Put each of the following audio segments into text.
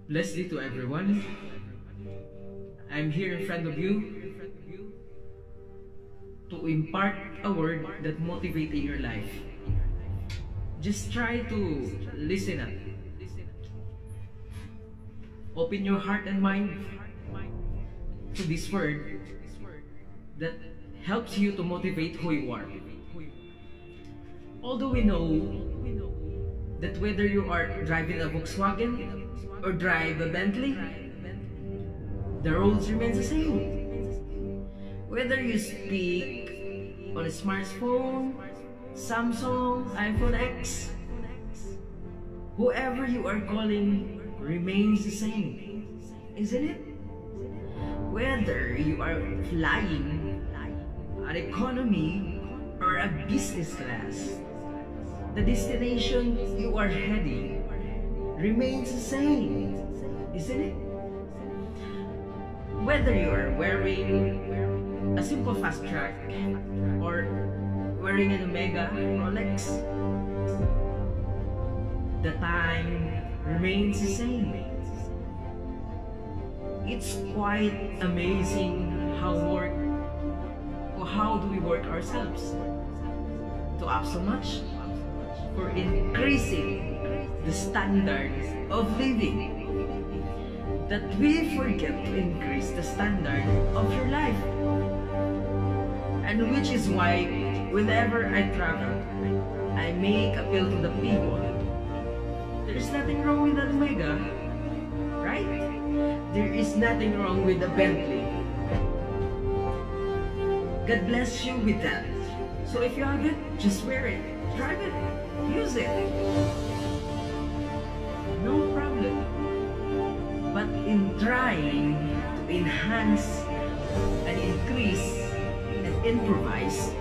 Blessed to everyone. I'm here in front of you to impart a word that motivates in your life. Just try to listen up. Open your heart and mind to this word that helps you to motivate who you are. Although we know that whether you are driving a Volkswagen or drive a Bentley, the roads remain the same. Whether you speak on a smartphone, Samsung, iPhone X, whoever you are calling remains the same, isn't it? Whether you are flying an economy or a business class, the destination you are heading remains the same, isn't it? Whether you are wearing a simple fast track or wearing an Omega Rolex, the time remains the same. It's quite amazing how do we work ourselves to up so much for increasing the standards of living that we forget to increase the standard of your life. And which is why whenever I travel, I make appeal to the people. There's nothing wrong with an Omega, right? There is nothing wrong with the Bentley. God bless you with that. So if you have it, just wear it, drive it, use it. No problem. But in trying to enhance and increase and improvise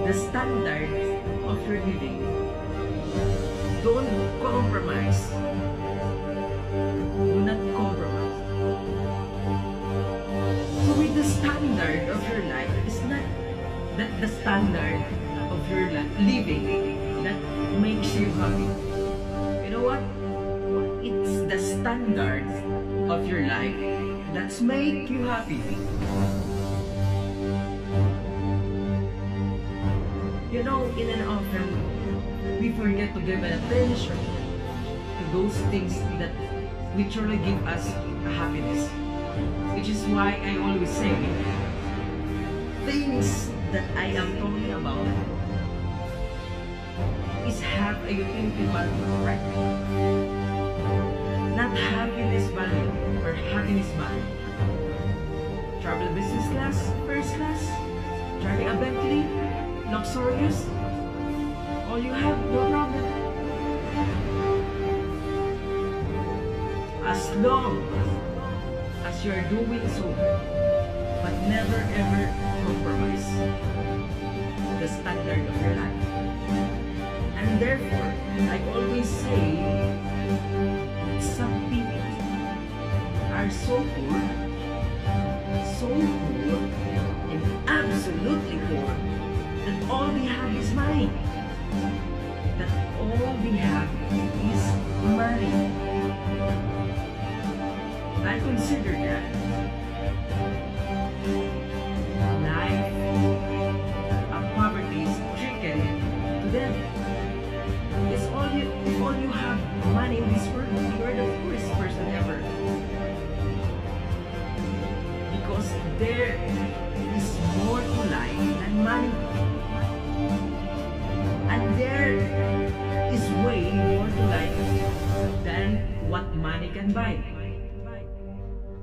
the standard of your living, don't compromise. Do not compromise. So with the standard of your life, it's not that the standard of your living that makes you happy. You know what? It's the standard of your life that's make you happy. You know, in and often, we forget to give attention to those things that which truly give us happiness. Which is why I always say, things that I am talking about is have a utility value, right? Not happiness value or happiness value. Travel business class, first class, driving a Bentley, luxurious, all you have, no problem. As long as you are doing so, but never ever compromise the standard of your life. And therefore, I always say, some people are so poor, and absolutely poor, that all they have is money. That all they have is money. I consider that life of poverty is stricken to them. It's all you have money in this world, you are the poorest person ever. Because there is more to life than money. And there is way more to life than what money can buy.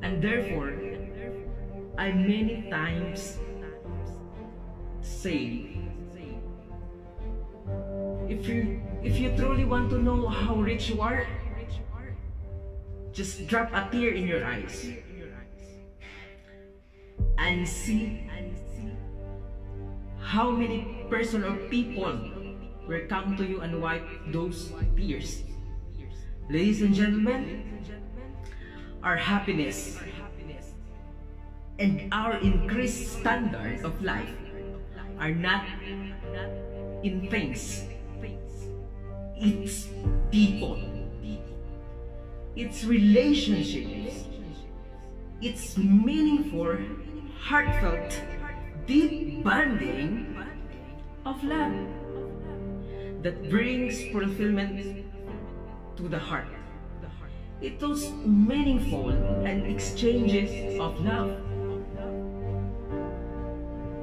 And therefore, I many times say, if you truly want to know how rich you are, just drop a tear in your eyes and see how many person or people will come to you and wipe those tears. Ladies and gentlemen, our happiness and our increased standard of life are not in things. It's people. It's relationships. It's meaningful, heartfelt, deep bonding of love that brings fulfillment to the heart. It was meaningful and exchanges of love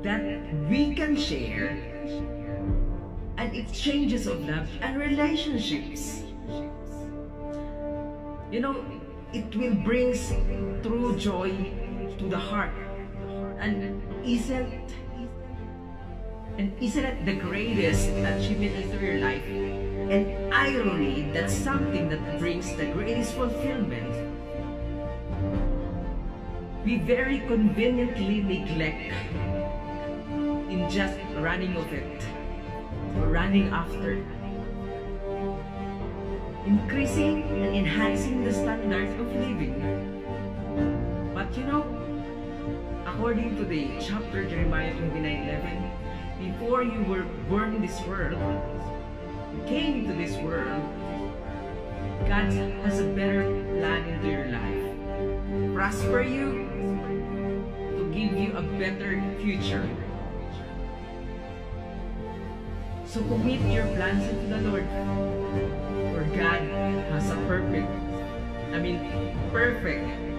that we can share, and exchanges of love and relationships. You know, it will bring true joy to the heart. And isn't it the greatest achievement in your life? And irony, that's something that brings the greatest fulfillment. We very conveniently neglect in just running of it, running after, increasing and enhancing the standards of living. But you know, according to the chapter Jeremiah 29:11, before you were born in this world, you came to this world, God has a better plan into your life. Prosper you, to give you a better future. So commit your plans into the Lord, for God has a perfect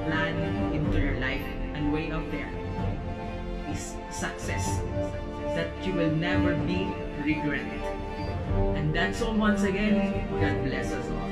plan into your life, and way out there is success that you will never be regret. And that's all. Once again, God bless us all.